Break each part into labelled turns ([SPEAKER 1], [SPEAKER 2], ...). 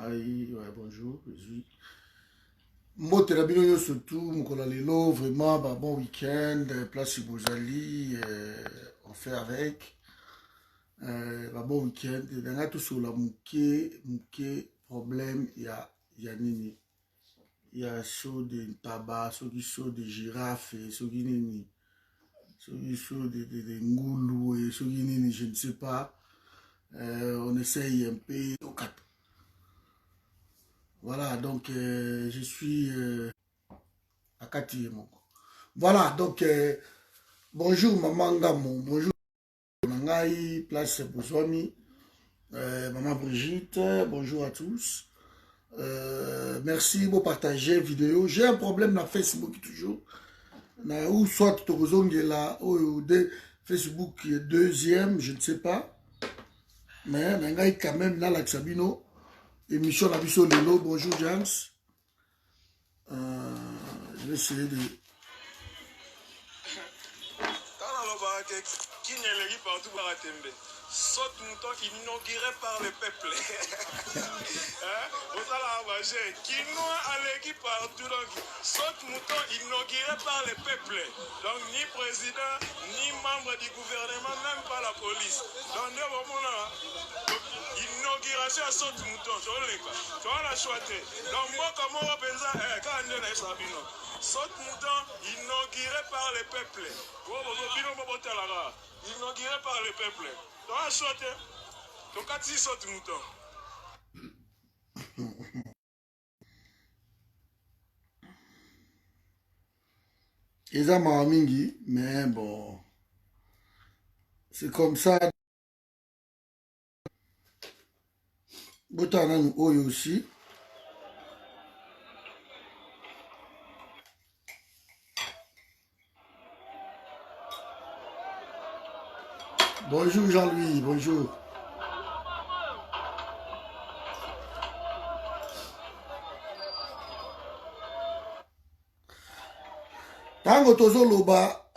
[SPEAKER 1] Ngai, ouais, bonjour. Mbote la bino surtout, Mokola Lelo, vraiment, bah, bon week-end, place Bozali, on fait avec. Bah, bon week-end, dans la tout sur la mouké, problème, il y a nini. Il y a chaud de tabac, chaud de girafe, chaud de nini. Chaud de ngoulou, et chaud de nini, je ne sais pas. On essaye un peu. Voilà, donc je suis à Kati. Voilà, donc bonjour Maman Gamon, bonjour Nangai, place Bouzouami, Maman Brigitte, bonjour à tous. Merci pour partager vidéo. J'ai un problème dans Facebook toujours. Ou soit Togozongela ou de Facebook deuxième, je ne sais pas. Mais Nangai quand même dans la Sabino. Émission Labiso Lelo, bonjour James. Je vais essayer de...
[SPEAKER 2] Qui n'élève partout par la tembe. Saute mouton inauguré par le peuple. Vous allez manger. Qui nous allégui partout. Donc, saute mouton inauguré par le peuple. Donc, ni président, ni membre du gouvernement, même pas la police. Donc, nous avons inauguration à saute mouton. Je vais la choisir. Donc, moi, comme on va penser, quand on est Sabino. Saute mouton inauguré par le peuple. Inauguré par le peuple. Donc, à choisir. Donc, quand tu sautes mouton.
[SPEAKER 1] Ils ont Mamingi, mais bon, c'est comme ça. Botanan Oyo aussi. Bonjour Jean-Louis, bonjour. Tango Tozo Loba.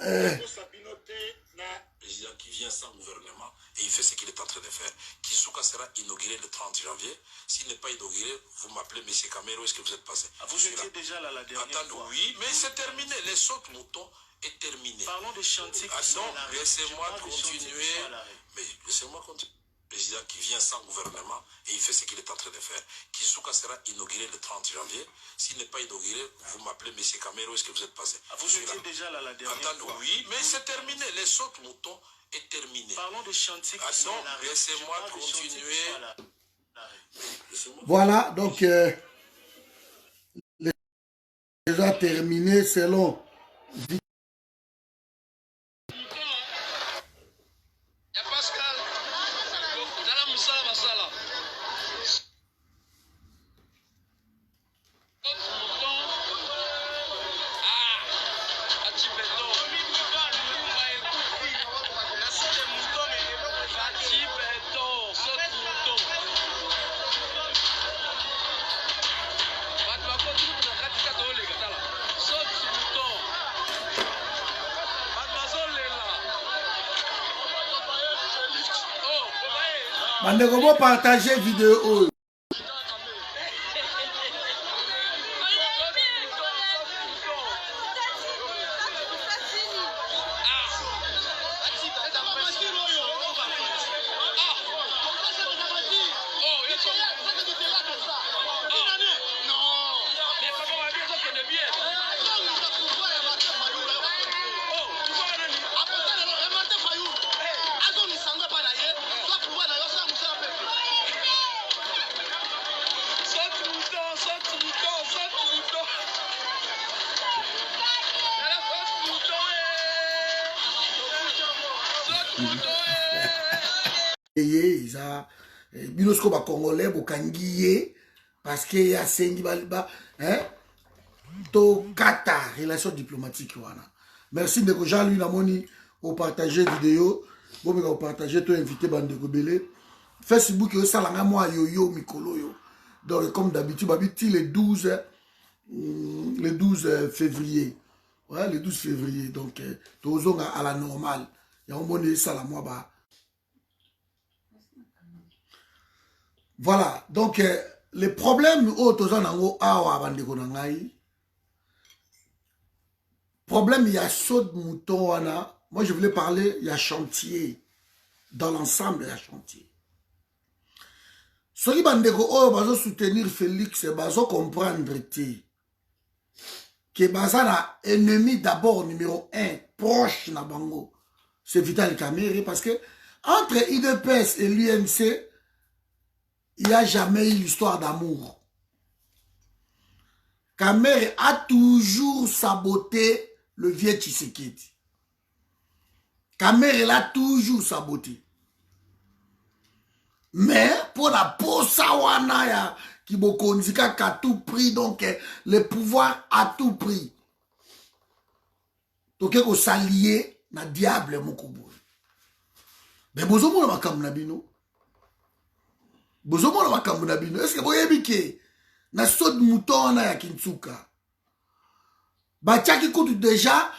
[SPEAKER 3] Président qui vient sans gouvernement et il fait ce qu'il est en train de faire. Kisuka sera inauguré le 30 janvier. S'il n'est pas inauguré, vous m'appelez M. Camero, est-ce que vous êtes passé?
[SPEAKER 2] Vous étiez déjà là la dernière fois.
[SPEAKER 3] Oui, mais c'est terminé. Les sautes moutons est terminé.
[SPEAKER 2] Parlons des chantiers qui sont
[SPEAKER 3] non, laissez-moi continuer. Mais laissez-moi continuer. Président qui vient sans gouvernement et il fait ce qu'il est en train de faire. Kisuka sera inauguré le 30 janvier. S'il n'est pas inauguré, vous m'appelez M. Camero, est-ce que vous êtes passé?
[SPEAKER 2] Vous étiez déjà là la dernière fois.
[SPEAKER 3] Oui, mais c'est terminé. Les sautes moutons est terminé.
[SPEAKER 2] Parlons des chantiers qui sont
[SPEAKER 3] non, laissez-moi continuer.
[SPEAKER 1] Voilà, donc déjà terminé selon Mandeko bo partager vidéo. Binosco ba congolais bokangiye parce que ya sengi ba to kata relation diplomatique wana. Merci de Jean-Louis Namoni au partager vidéo, bon me partager to inviter bande de belé. Facebook yo salanga moi yo mikolo yo. Donc comme d'habitude babiti le 12 février. Ouais, le 12 février donc tozonga à la normale. Ya omone sala moi ba. Voilà, donc le problème autoza nango awa bandeko na ngai problème il y a saut de mouton wana. Moi je voulais parler il y a chantier dans l'ensemble il y a chantier. Soki bandeko oyo bazo soutenir Félix bazo comprendre te que baza na ennemi d'abord numéro 1 proche na bango c'est Vital Kamerhe parce que entre IDPS et l'UNC il n'y a jamais eu l'histoire d'amour. Kamerhe a toujours saboté le vieux Tshisekedi. Kamerhe l'a toujours saboté. Mais pour la posawana ya Kibokonzika à tout prix, donc le pouvoir à tout prix. Donc il faut s'allier na diable mokobo. Mais bozomo na makambo na bino. Bozomo na makambo na bino. Est-ce que boyebi ke na sod mouton na ya Kintsuka. Ba tchaki kutu déjà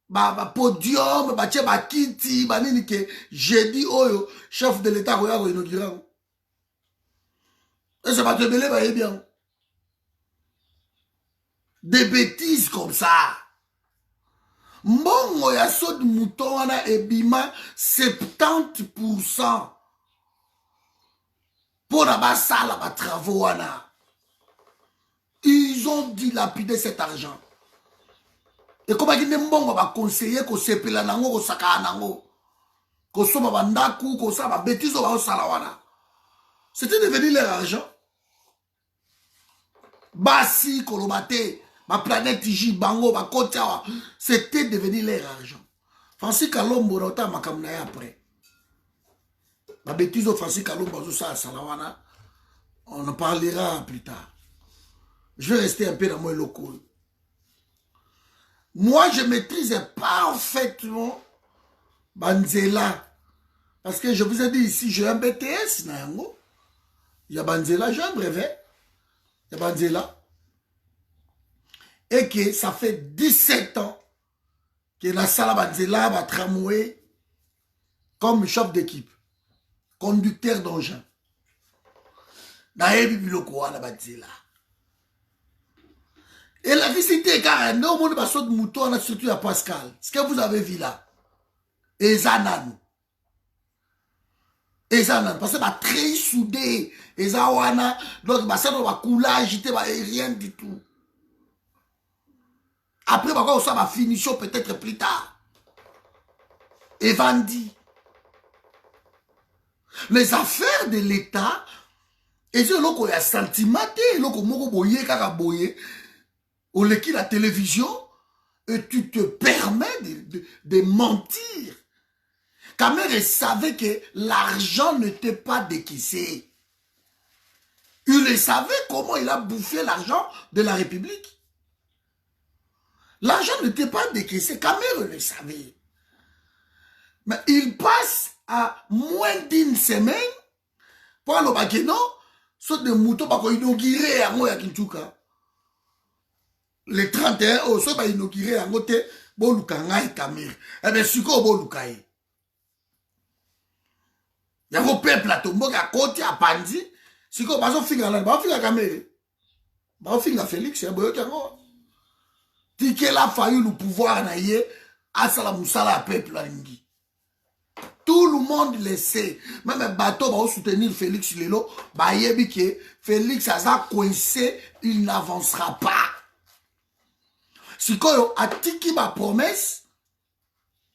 [SPEAKER 1] ba podium, ba tche ba kiti, ba nini ke jeudi oyo chef de l'état ko ya ko inaugurer. Et ça va te mêler ba bien. Des bêtises comme ça. Mbongo ya sod mouton wana ebima 70% pour la basala ba travaux wana. Ils ont dilapidé cet argent. Et comme il y a des conseillers qui sepela nango ko saka nango ko soma bandaku ko sa ba bêtises ba salawana. C'était devenu leur argent. Basi kolobate ma planète J bango ba kotia c'était devenu leur argent. Francis Kalombo rota makamna après. Ba bêtises Francis Kalombo zo sa salawana. On en parlera plus tard. Je vais rester un peu dans mon local. Moi, je maîtrise parfaitement Banzela. Parce que je vous ai dit ici, j'ai un BTS. Il y a Banzela, j'ai un brevet. Il y a Banzela. Et que ça fait 17 ans que la salle Banzela va tramway comme chef d'équipe. Conducteur d'engin. Naebi biloko wana Banzela. Et la visite, car non, on va sauter mouton, surtout à Pascal. Ce que vous avez vu là. Et Zanan. Et Zanan. Parce que c'est très soudé. Et Zawana. Donc, ça va couler, agiter, rien du tout. Après, ça va finition peut-être plus tard. Et Vandi. Les affaires de l'État, et c'est là qu'il y a sentiment, là qu'il y a boye. Ou la télévision, et tu te permets de mentir. Kamerhe savait que l'argent n'était pas décaissé. Il savait comment il a bouffé l'argent de la République. L'argent n'était pas décaissé. Kamerhe le savait. Mais il passe à moins d'une semaine pour le bakeno, soit de moutons pour inaugurer à Moya Kintuka. Le 31, oh, ça va inaugurer en côté, bon, Lukangai Kamerhe. Eh bien, si quoi, bon, Lukai. Il y a un peuple à tomber à côté, à Pandi. Si quoi, bah, on finit à Kamerhe. Bah, on finit à Félix, c'est un boyo qui a mort. Dit qu'il a fallu le pouvoir, naïe, à Salamoussala, peuple, à Lingi. Tout le monde le sait. Même un bateau va soutenir Félix Lelo. Bah, yebi que Félix a coincé, il n'avancera pas. Si quand a tiki ma promesse,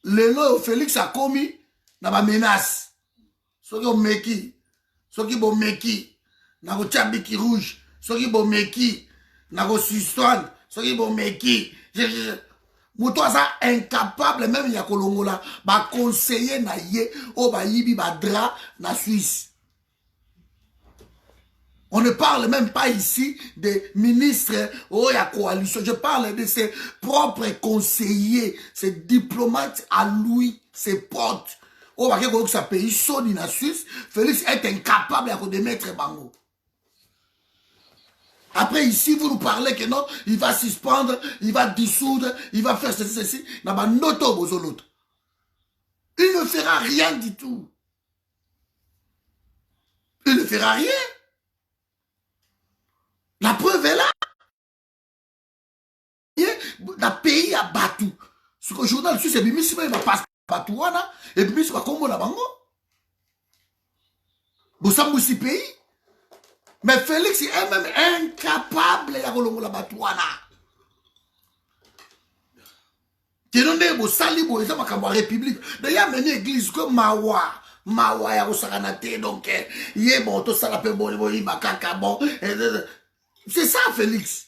[SPEAKER 1] le nom Félix a commis na ma menace. Ce qui meki, ce qui bon meki, na go tchabiki rouge, ce qui bon meki, na go sustoine, ce qui bon meki. Mouto ça incapable même ya kolongola ba conseiller na ye o ba yibi ba dra na Suisse. On ne parle même pas ici des ministres ou la coalition. Je parle de ses propres conseillers, ses diplomates à lui, ses potes. Au baquet que ça pays sonne en Suisse, Félix est incapable de mettre bango. Après ici, vous nous parlez que non, il va suspendre, il va dissoudre, il va faire ceci. Il ne fera rien du tout. Il ne fera rien. La preuve est là. Dans le pays à Batou. Ce que le journal suisse, c'est Bimisi, il va passer à Batouana, et Bimisi va combo la bango. Vous savez aussi pays. Mais Félix est même incapable de la Batouana. Tenez, vous salez, vous êtes en République. D'ailleurs, même l'église comme Mawa. Mawa ya Osaranate, donc, yé bon, tout ça la peut bon, bon. C'est ça, Félix.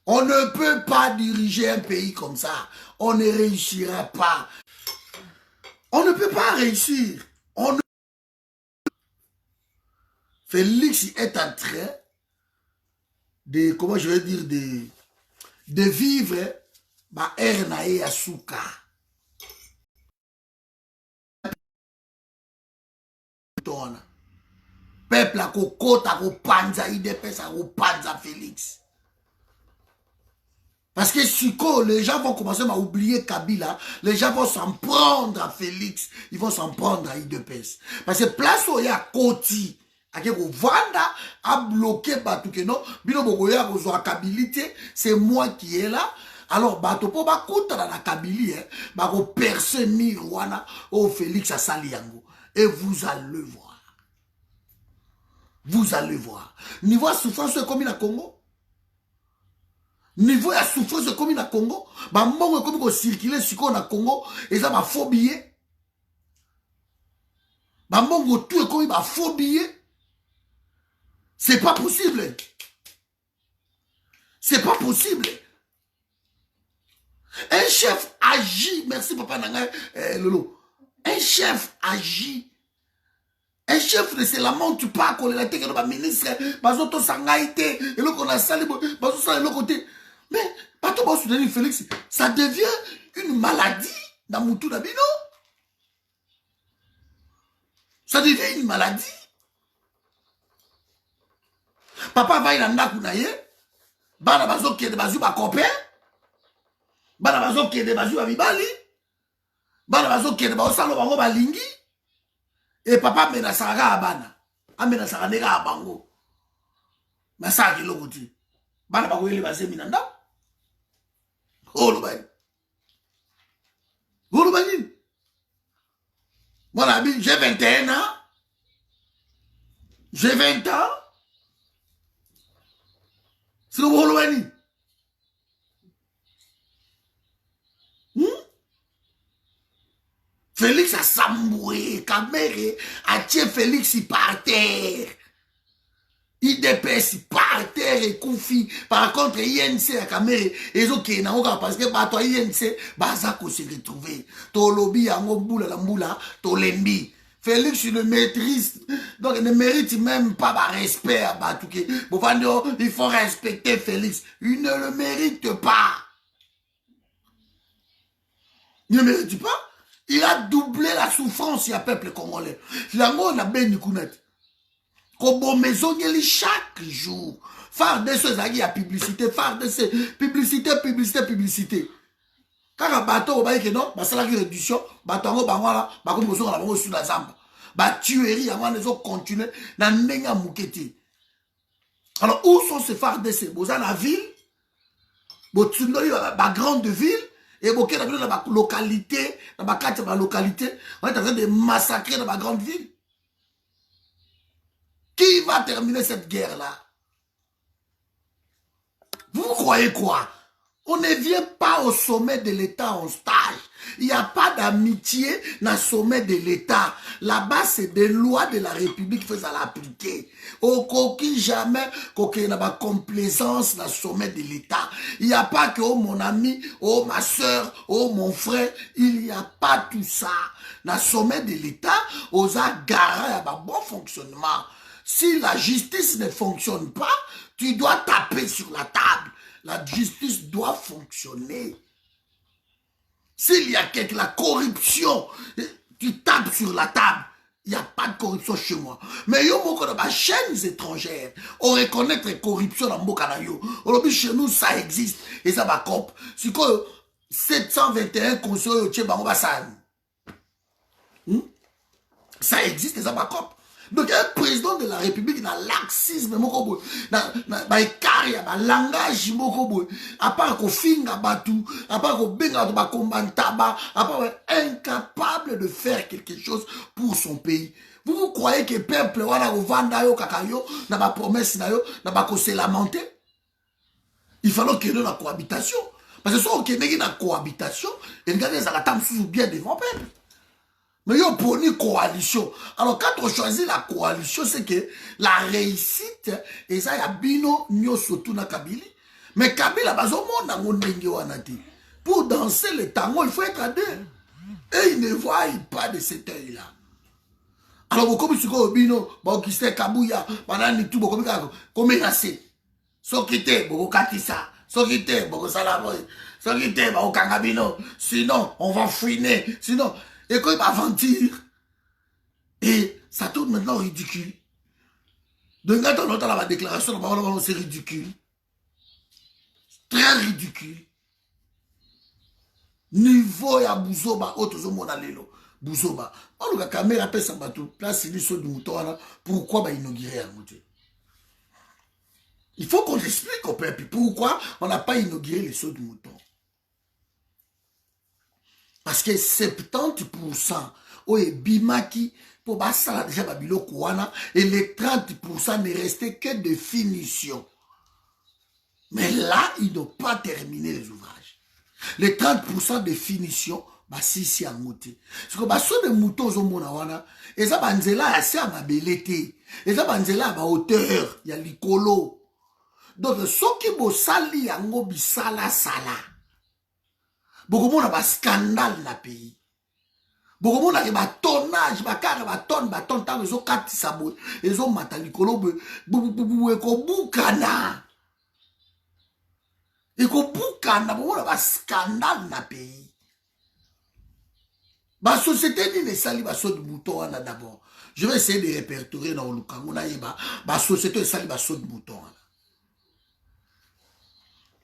[SPEAKER 1] On ne peut pas diriger un pays comme ça. On ne réussira pas. On ne peut pas réussir. On ne... Félix est en train de, comment je vais dire, de vivre ma Ernae Asuka. Peuple à Kokota, à Panza, IDPS, à Panza Félix. Parce que si les gens vont commencer à oublier Kabila, les gens vont s'en prendre à Félix, ils vont s'en prendre à IDPS. Parce que place où il y a Koti, Vanda a bloqué Batukeno, Bino Bogoya a Kabilité, c'est moi qui est là. Alors, Batopo va coûter dans la Kabylie, va percer Mirwana au Félix à Saliango. Et vous allez voir. Vous allez voir. Niveau souffrance comme il Congo. Niveau ya souffrance comme il Congo. Bah, mbongo comme il circuler sur le Congo. Et ça va phobie. Bah, mbongo tout comme il va phobie. C'est pas possible. C'est pas possible. Un chef agit. Merci papa Nanga Lolo. Un chef agit. Un chef ne se lamente pas qu'on l'a été que le ministre, bazoto sangaïté, et l'autre qu'on a sali, bazoto sali l'autre côté. Mais, pas tout bon soutenir Félix, ça devient une maladie dans Moutou Dabino. Ça devient une maladie. Papa va y landa kounaye, bana bazo qui est de bazou ba copain, bana bazo qui est de bazou ba bibali, bana bazo qui est de bazou salo bango ba lingi. Et papa menasara abana. Amenasara nega abango. Masaki lokoti. Bana bakoyeli base minanda. Olo bani. Olo bani. Voilà, j'ai 21 ans. J'ai 20 ans. C'est le olo bani. Félix a samboué, Kamere a tué Félix par terre. IDPS par terre et Koufi. Par contre, INC a Kamere, et ok, parce que bah, toi, INC, Bazako s'est retrouvé. Tolobi, Angoboula, Lamboula, Tolembi. Félix ne maîtrise, donc il ne mérite même pas de respect à Batouké. Il faut respecter Félix. Il ne le mérite pas. Il ne le mérite pas. Il a doublé la souffrance du peuple congolais. Lango na beni kunet. Kobo maison chaque jour. Phare de ce zagi à publicité, phare de ce publicité. Quand un bateau au baïque non, bah c'est la réduction, bateau bangwala, bah comme besoin la bango sur la zamba. Bah tuerie à moi les autres continuent na nenga mouketi. Alors où sont ces phares de ces beaux dans la ville? Botsundoli la grande ville. Et dans la localité, dans la localité, on est en train de massacrer dans la grande ville. Qui va terminer cette guerre-là? Vous croyez quoi? On ne vient pas au sommet de l'État en stage. Il n'y a pas d'amitié dans le sommet de l'État. Là-bas, c'est des lois de la République qui à l'appliquer. Aucun jamais qu'il y ait complaisance dans le sommet de l'État. Il n'y a pas que oh mon ami, oh ma soeur, oh mon frère. Il n'y a pas tout ça. Dans le sommet de l'État, aux agarres, il y a un bon fonctionnement. Si la justice ne fonctionne pas, tu dois taper sur la table. La justice doit fonctionner. S'il y a la corruption, tu tapes sur la table. Il n'y a pas de corruption chez moi. Mais il y a des chaînes étrangères. On reconnaît la corruption dans Mbokanayo. Chez nous, ça existe. Et ça va cop. C'est que 721 conseillers au Tchèque, ça existe et ça va cop. Donc, un président de la République dans laxisme, dans écart, dans langage, à part qu'on finga batu, à part qu'on benga de bakombantaba, à part incapable de faire quelque chose pour son pays. Vous croyez que le peuple wana vanda yo kakayo, na ba promesse na yo, na ba ko se lamenter? Il fallait qu'il y ait la cohabitation. Parce que si on a une cohabitation, il y a des attentes bien devant le peuple. Mais il y a une coalition. Alors quand on choisit la coalition, c'est que la réussite, et ça, il y a bino, nyo surtout na Kabili. Mais Kabila, pour danser le tango, il faut être à deux. Et ils ne voient pas de cet œil-là. Alors, comme tu dis, bino, Baukiste Kabouya, banani tout, comme il a assez. Sokite, boko katisa. Sokite, boko salaboy. Sokite, boko kangabino. Sinon, on va fouiner. Sinon, et quand il va mentir. Et ça tourne maintenant ridicule. Donc, quand on entend la déclaration, c'est ridicule. Très ridicule. Niveau ya Bouzoba, autres hommes lelo. Bouzoba. On a caméra pèse en bateau. Place, il est sur le mouton. Pourquoi va inaugurer un mouton? Il faut qu'on explique au peuple pourquoi on n'a pas inauguré les sauts de mouton. Parce que 70% au Bimaki pour Bassala déjà Babilo Kouana et les 30% ne restaient que de finition. Mais là, ils n'ont pas terminé les ouvrages. Les 30% de finition, si si à mouté. Parce que basso de mouton au Monawana, et ça banzela assez à ma belleté. Et ça banzela à ma hauteur, il y a l'icolo. Donc, ce qui est sali yango bisala sala. Beaucoup de monde scandale dans le pays. Beaucoup de monde a tonnage, tonne, tant ils ont 4 sabou, ils ont matalikolo, boukana. Et qu'on boukana, beaucoup de scandale dans le pays. La société dit les sali basso de mouton d'abord. Je vais essayer de répertorier dans le Lukango, la société sali basso de mouton.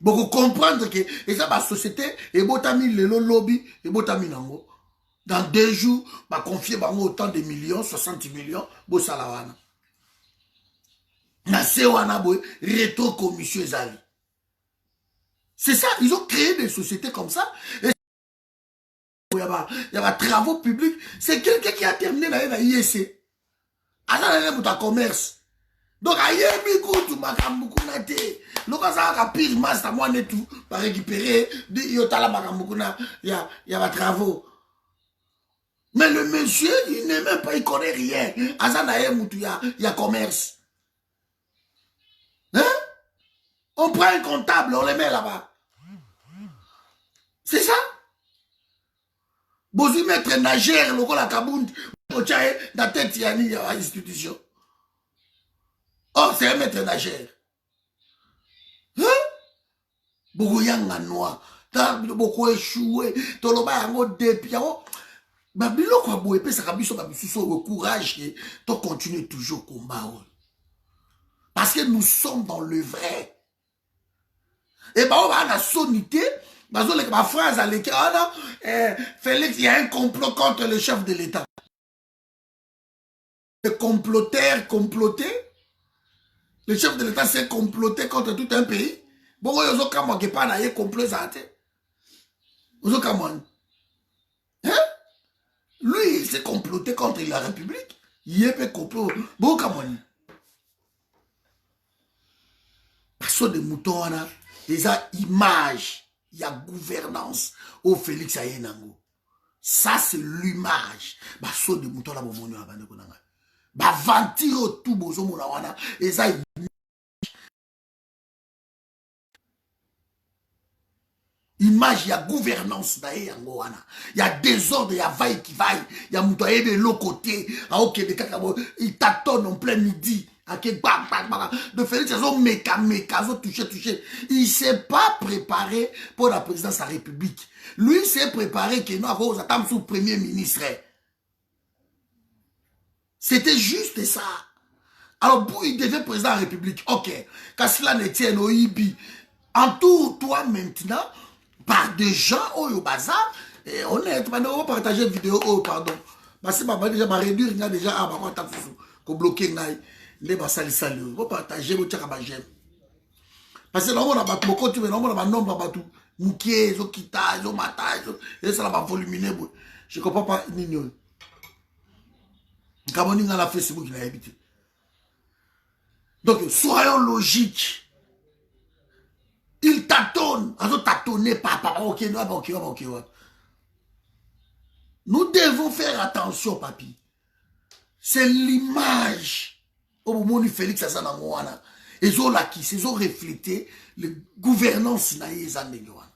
[SPEAKER 1] Beaucoup comprendre que la société est botami le lobby et botami nango. Dans 2 jours, va confier autant de millions, 60 millions, bo salawana. Na sewana boy rétro commission ezali. C'est ça, ils ont créé des sociétés comme ça. Et il y a travaux publics, c'est quelqu'un qui a terminé la IEC. Alors il y a un commerce. Donc, ayebi kutu makambukuna te. Loka ça a pire master moi net tout par récupérer de yotala makambukuna il y a travaux. Mais le monsieur, il n'est même pas, il connaît rien. Azana mutu il y a commerce. Hein? On prend un comptable, on le met là-bas. C'est ça? Bozu mettre nageur, loko la kabound, ochae na tête yani ya institution. Oh, c'est un maître nageur. Hein? Beaucoup yanga noir. Beaucoup échoué. Toloba yango depi yango. Babilo kwa boue pe sakabiso babisuso le courage to continue toujours combat. Parce que nous sommes dans le vrai. Et bah on va la sonité. Ma phrase à l'écran, Félix, il y a un complot contre le chef de l'État. Le comploteur comploté. Le chef de l'État s'est comploté contre tout un pays. Bon, il y a un complot qui n'est pas un complot. Hein? Lui, il s'est comploté contre la République. Il est un complot. Bon, comment? Parce que des moutons, il y a image, il y a gouvernance. Au Félix Ayenango. Ça, c'est l'image. Parce que des moutons, là, bon, bah ventir tout bozo mona et ça image il y a gouvernance na yango wana il y a désordre il y a vaille qui vaille il y a mutoye de l'autre côté à OK de kakabo il tâtonne en plein midi à quel de Félix ils méca touché il s'est pas préparé pour la présidence de la République lui s'est préparé que nous avons attendre sous premier ministre. C'était juste ça. Alors, pour il devient président de la République, ok. Quand cela ne tient au IBI, entoure-toi maintenant par des gens au bazar. Et on va partager une vidéo, oh, pardon. Parce que déjà, réduire déjà, ko bloquer ngai nde basali sali ko partager bo tchaka ba j'aime parce que non on a ba beaucoup tu mais non on a ba nombre ba tout mukie zo kita zo mata zo et ça la ba voluminer je comprends pas nino kamoni nga la Facebook il a habité donc soyons logiques. Il tâtonne, papa, ok. Nous devons faire attention, papi. C'est l'image. Au moment où Félix Azanangouana, ils ont l'acquis, ils ont reflété la gouvernance naïzandewana.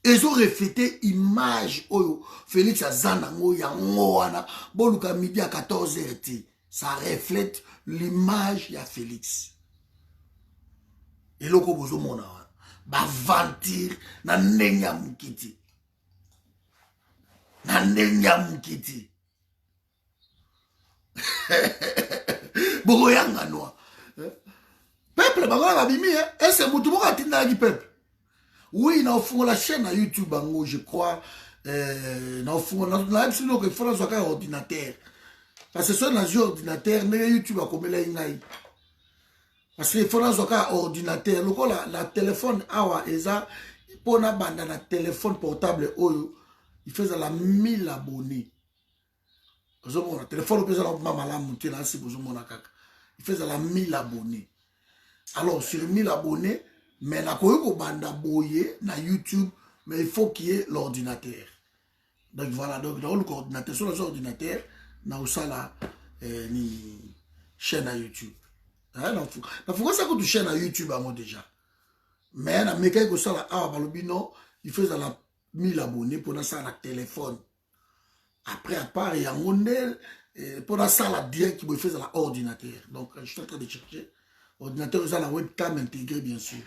[SPEAKER 1] Ils ont reflété l'image où Félix Azanangouana, Boluka midi à 14h. Ça reflète l'image de Félix. Et là, vous avez ba ventir na nenya mukiti. Na nenya mukiti. Bogoyanga noa. Peuple bangola babimi et c'est mutu boka tinda ki peuple. Oui, na ofungo la chaîne na YouTube bango, je crois na ofungo na absolument que faut la un ordinateur. Parce que sur un ordinateur, mais YouTube a comme la ingai. Parce qu'il faut un ordinateur. La téléphone, pour un téléphone portable, il fait 1000 abonnés. Le téléphone, il fait 1000 abonnés. Alors, sur 1000 abonnés, mais na YouTube, mais il faut qu'il y ait l'ordinateur. Donc voilà, donc dans l'ordinateur, sur l'ordinateur, na usala ni chaîne à YouTube. Il faut que ça coûte chaîne à YouTube à moi déjà. Mais na meka ko sala balobino, il fait 1000 abonnés pour ça la téléphone. Après à part il y a monnaie pour ça la direct qui fait la ordinateur. Donc je suis en train de chercher ordinateur ça la webcam intégrée bien sûr.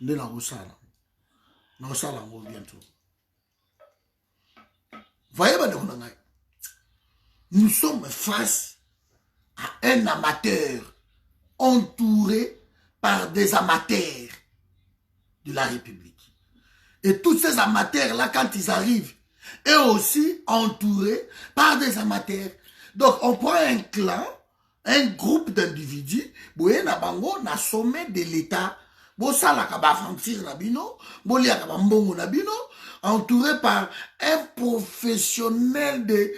[SPEAKER 1] De la usala. Na usala bientôt. Voyez nous sommes face à un amateur entouré par des amateurs de la République. Et tous ces amateurs-là, quand ils arrivent, et aussi entourés par des amateurs. Donc, on prend un clan, un groupe d'individus, boye na bango, na sommet de l'État, bo salaka ba fantir na bino, bo liaka ba mbongo na bino, entouré par un professionnel des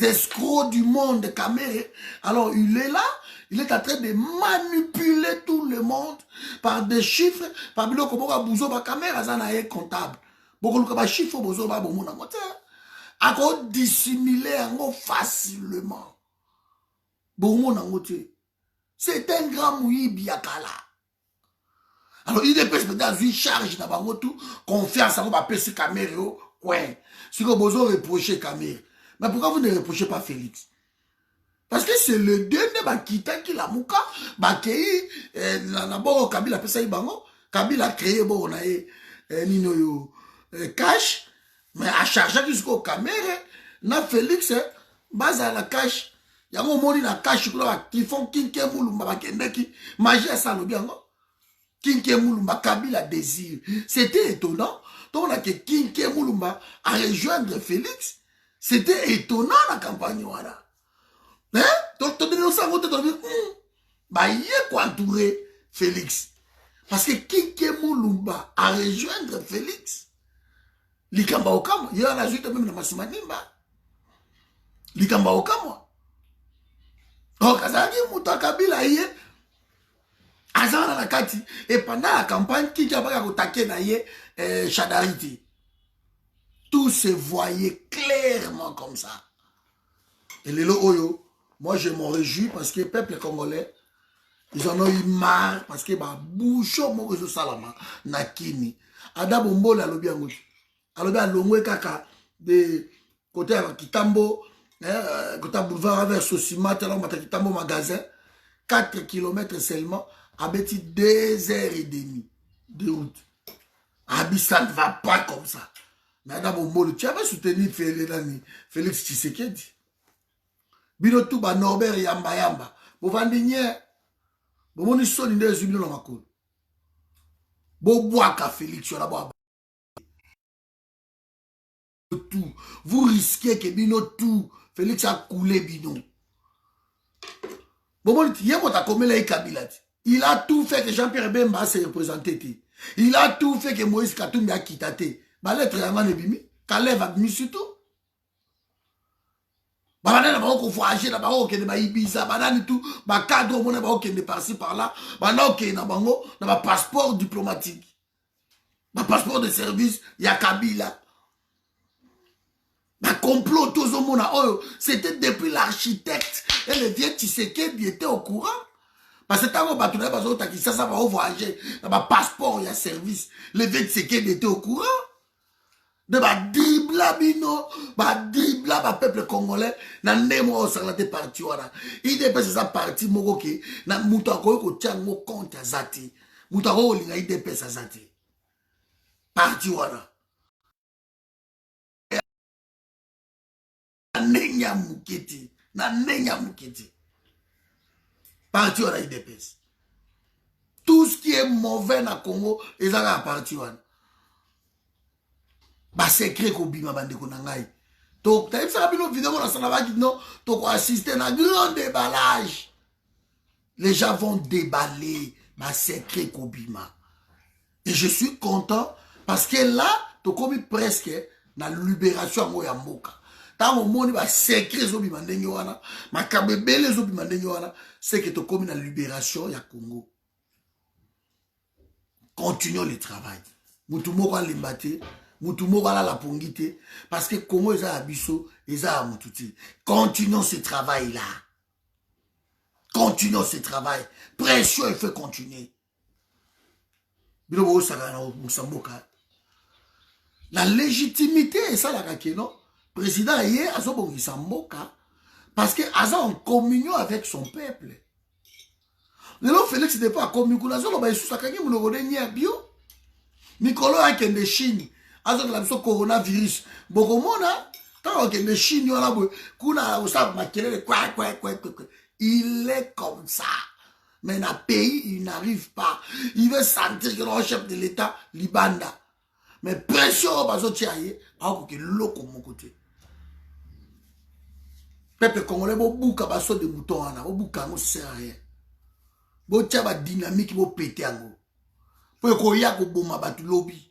[SPEAKER 1] escrocs du monde, Caméré. Alors, il est là, il est en train de manipuler tout le monde par des chiffres, par bilo ko boka buzo ba caméra za na ye comptable. Boko ko ba chiffre bozo ba bomo na mote. Ako dissimuler ngo facilement. Bomo na mote. C'est un grand mouibi yakala. Alors, il dépêche dans une charge dans bango tout, confiance à vous va PC caméra ouais. Si vous besoin reprocher caméra. Mais pourquoi vous ne reprochez pas Félix? Parce que c'est le dernier bakita qui la mouka, bakei na bo Kabila pesa ibango, Kabila créé bon na nino yo cash, mais à charger jusqu'au caméra, na Félix base à la cash. Yango moni na cash qui font kinke mulumba bakendeki, magie ça le bien. Kinke Moulumba, Kabila désir. C'était étonnant. Donc, on a que Kinke Moulumba a rejoindre Félix. C'était étonnant la campagne. Voilà. Hein? Donc, tu as ça, bah, il est quoi entouré Félix. Parce que Kinke Moulumba a rejoindre Félix. Likamba Okama. Il y a la suite même dans Massimanimba. Likamba Okama. Donc, Kazaki Mouta Kabila, il est. Azana la kati et pendant la campagne qui a pas attaqué naie Chadariti. Tout se voyait clairement comme ça. Et les oyo, moi je m'en réjouis parce que le peuple congolais ils en ont eu marre parce que bah bouchon mo ko salama nakini. Ada bombo la lobi ango. Alobi alongwe kaka de côté à Kitambo, côté boulevard vers Sosima, tellement mata Kitambo magasin 4 km seulement. Abeti 2h30 de route. Abi, ça ne va pas comme ça. Mais d'abord, tu avais soutenu Félix Tshisekedi. Binotou ba Norbert Yamba Yamba. Bo vandinier. Bo moni soni de zubino na makolo. Bo boaka Félix yo la bo. Tout. Vous risquez que bino tout Félix a coulé bino. Bon, il a tout fait que Jean-Pierre Bemba s'est représenté. Il a tout fait que Moïse Katumbi a quitté. Bah, lettre Yangan Ebimi, Kalev a mis surtout. Bah, on va voyager là-bas, ok, de Ibiza, banane tout, bah, cadre, on va ok, de par-ci, par-là, bah, ok, on a passeport diplomatique. Bah, passeport de service, il y a Kabila. Bah, complot, tout le monde, c'était depuis l'architecte. Et le vieux Tshisekedi était au courant. Parce que tant que ça va voyager, il y a passeport, il y a service. Le vieux Tshisekedi était au courant. De ba dibla bino, ba dibla ba peuple congolais, na nemo o sarlate parti wana. Il dépêche sa parti moko ke, na mutako ko tiango compte azati. Mutako linga il dépêche azati. Parti wana. Na nenya muketi. Parti wana il dépêche. Tout ce qui est mauvais na Congo, ils ont parti wana. Ba secret ko bima bande ko nangai. Donc t'as fait une vidéo dans la non, tu as assisté à un grand déballage. Les gens vont déballer ma secret ko bima. Et je suis content parce que là, tu as commis presque la libération à Moyamoka. Tant au monde ba secret zo bima ndenge wana, makabebele zo bima ndenge wana, c'est que tu as commis la libération ya Congo. Continuons le travail. Mutumoko limbate. Mutumo wala la pongite parce que Congo eza abiso eza amututi. Continuons ce travail là. Continuons ce travail. Pression il faut continuer. La légitimité est ça la non. Président hier a son Samboka parce que aza en communion avec son peuple. Le Félix n'était pas en communion avec son peuple. Nicolas a de Chine. Azo la biso coronavirus bokomona tant que le chinois là kuna osa makelele quoi il est comme ça mais dans le pays il n'arrive pas il veut sentir que le chef de l'état libanda mais pression bazo tiaye ako ke loko mon côté peuple congolais bo buka baso de mouton ana bo buka ngo sert à rien bo tia ba dynamique bo péter ngo po ko ya ko boma batu lobby.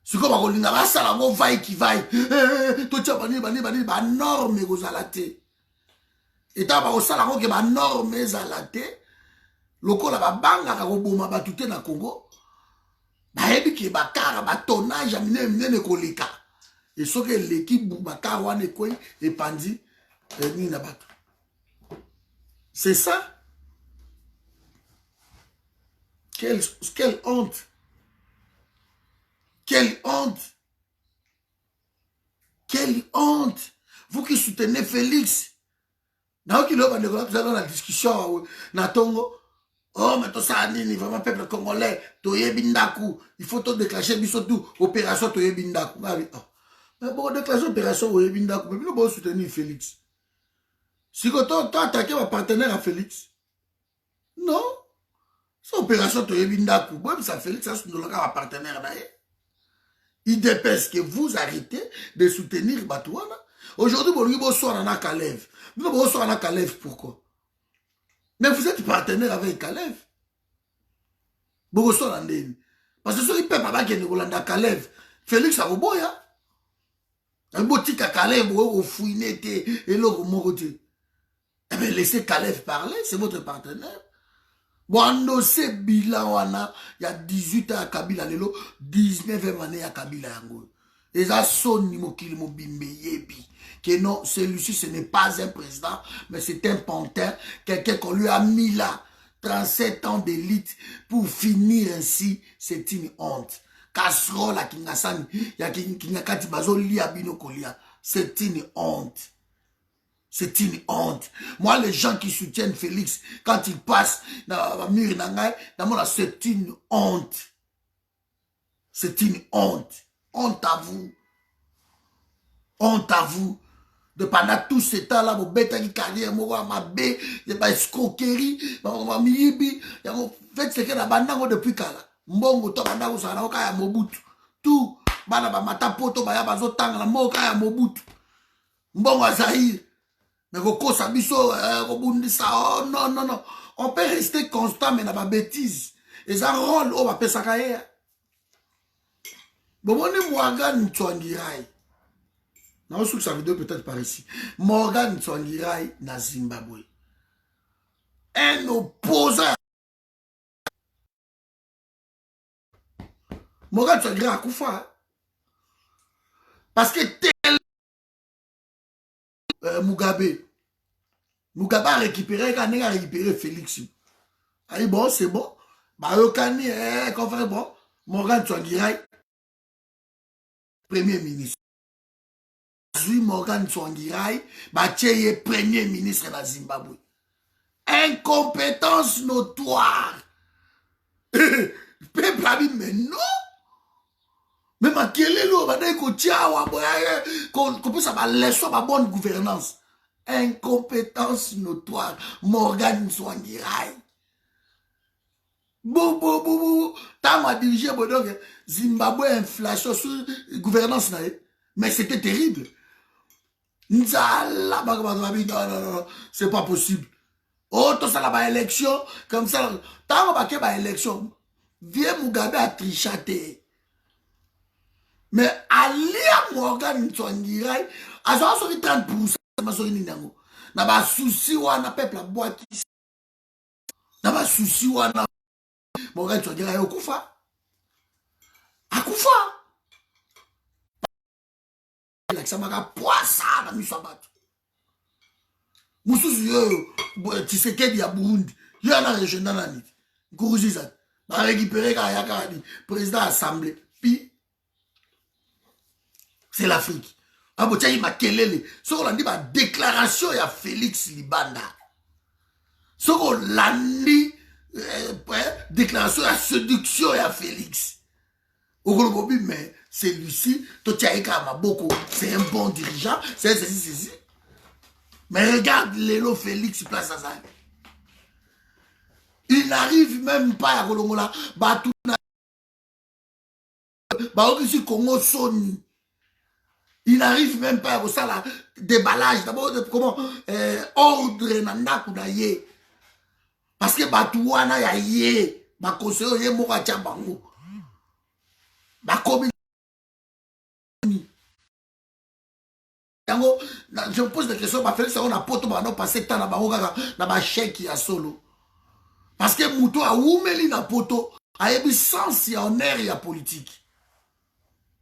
[SPEAKER 1] C'est comme on a ça la vaille qui vaille. Tout ça bani ba norme gozalate. Et ta ba osala ko ke ba norme zalate. Lokola ba banga ka ko boma ba tuté na Congo. Ba yebi ki ba kara ba tonnage mine kolika. Et so que l'équipe ba kara wane koy et pandi ni na bato. C'est ça. Quelle honte. Quelle honte! Quelle honte! Vous qui soutenez Félix, dans la discussion, Natongo, oh, mais tout ça, ni vraiment peuple congolais, Toye Bindaku, il faut tout déclencher, tout, opération Toye Bindaku. Mais bon, déclencher opération Toye Bindaku, mais vous soutenir Félix. Si tu as attaqué un partenaire à Félix, non, c'est opération Toye Bindaku, même ça Félix, ça c'est un partenaire d'ailleurs. Il dépêche que vous arrêtez de soutenir Batouana. Aujourd'hui, vous êtes Kalev. Vous êtes Kalev, pourquoi? Mais vous êtes partenaire avec Kalev. Vous êtes parce que ceux qui ne peuvent pas que Kalev, Félix Aroboya. Un boutique à Kalev, vous fouinez et l'autre côté. Eh bien, laissez Kalev parler, c'est votre partenaire. Wando se bilan wana, il y a 18 ans à Kabila lelo, 19e année à Kabila yango. Et ça sonne ni mokili mo bimbe yebi. Que non, celui-ci ce n'est pas un président, mais c'est un pantin, quelqu'un qu'on lui a mis là, 37 ans d'élite, pour finir ainsi, c'est une honte. Casserole à Kingasani, ya Kingakati bazo lia bino kolia, c'est une honte. C'est une honte. Moi, les gens qui soutiennent Félix, quand il passe dans la mur d'Angaï, c'est une honte. C'est une honte. Honte à vous. Honte à vous. De pendant tout ce temps-là, vous bêtez une carrière, vous avez une escroquerie, vous avez miyibi, vous faites ce que vous avez depuis kala. Mbongo, to bandango, ça n'a pas Mobutu. Tout, bana ba matapoto, ba ya bazotanga, la moka ya Mobutu. Mbongo Zahir. Mais kokosa biso, kobundisa, oh non, non, non. On peut rester constant, mais n'a pas bêtise. Et ça rôle, on va faire ça quand même. Bon, on est Morgan Tsvangirai. Non, je trouve que ça vidéo peut-être par ici. Morgan Tsvangirai na Zimbabwe. Un opposant. Morgan Tsvangirai a Koufa. Parce que tel Mugabe a récupéré, quand il a récupéré Félix. Ah bon, c'est bon. Bah, Yokani, qu'on fait bon. Morgan Tsvangirai, premier ministre. Morgan Tsvangirai, bah, est premier ministre de Zimbabwe. Incompétence notoire. Peuple a dit, mais non. Mais ma kelelo, bah, qu'on puisse avoir leçon, ma bonne gouvernance. Incompétence notoire. Morgan Tsvangirai. Tant à diriger, Zimbabwe, inflation, sur gouvernance, mais c'était terrible. Non, c'est pas possible. Oh, tout ça, la élection, comme ça, tant qu'on va élection, vieux Mugabe a trichaté. Mais Alia Morgan Tsvangirai, à 30%, n'a pas souci, ou n'a peuple la boîte. N'a pas souci, ou n'a Morgan Tsvangirai au Koufa. À Koufa. Ça m'a poissé dans le sabat. Moussous, tu sais qu'il y a Burundi. Il y a la région dans la nuit. Gourouzizan. On a récupéré le président de l'Assemblée. Puis, c'est l'Afrique. Ah, bon, tiens, il m'a kelele. Ce qu'on a dit, ma déclaration, il y a Félix Libanda. Ce qu'on a dit, déclaration, il y a séduction, il y a Félix. Au gros, mais celui-ci, c'est un bon dirigeant, c'est ceci. Mais regarde Lélo Félix Place à ça. Il n'arrive même pas à Kolongola. Congo Sony. Il n'arrive même pas à ça, déballage. D'abord, comment ordre nanda kudaye. Parce que Batouana ya ye. Bakoseo ye moka tchabango. Bakomi. Je me pose des questions, Félix, on a poto, on a passé temps dans ma chèque à solo. Parce que Mouto a oumeli na poto, a eu sens y honneur y a politique.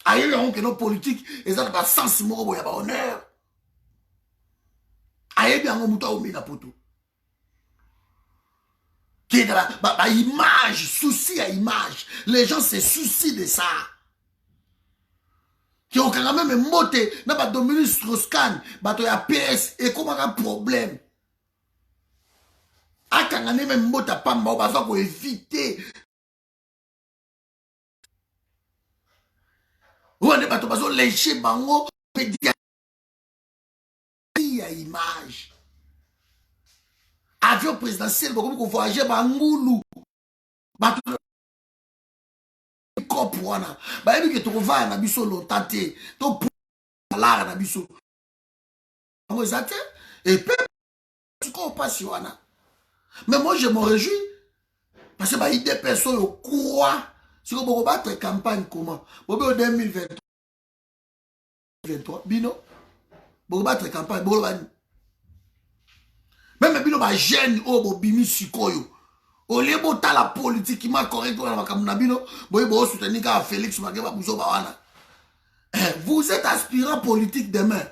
[SPEAKER 1] A eu que nos politique, et ça n'a sens moro y a honneur. A eu bien Mouto a oumeli na poto. Qui est la image, souci à image. Les gens se soucient de ça. Qui ont quand même monté dans le Dominique Strauss-Kahn, il y a PS, et comment un problème. A quand même monté à Pamba, on va éviter. On est pas besoin de lécher bango, médias. Il y a image. Avion présidentiel, comme qu'on voyageait bangoulou. Bah il que tu vas na biso longtemps te to la na biso on exacte et puis tu passe wana mais moi je me réjouis parce que bah il des personnes au croix si on peut battre campagne comment bobo 2023 bino bobo battre campagne bobo même bino ba jeune au bobimi sikoyo. Au lieu de la politique qui m'a correct, vous êtes aspirant politique demain.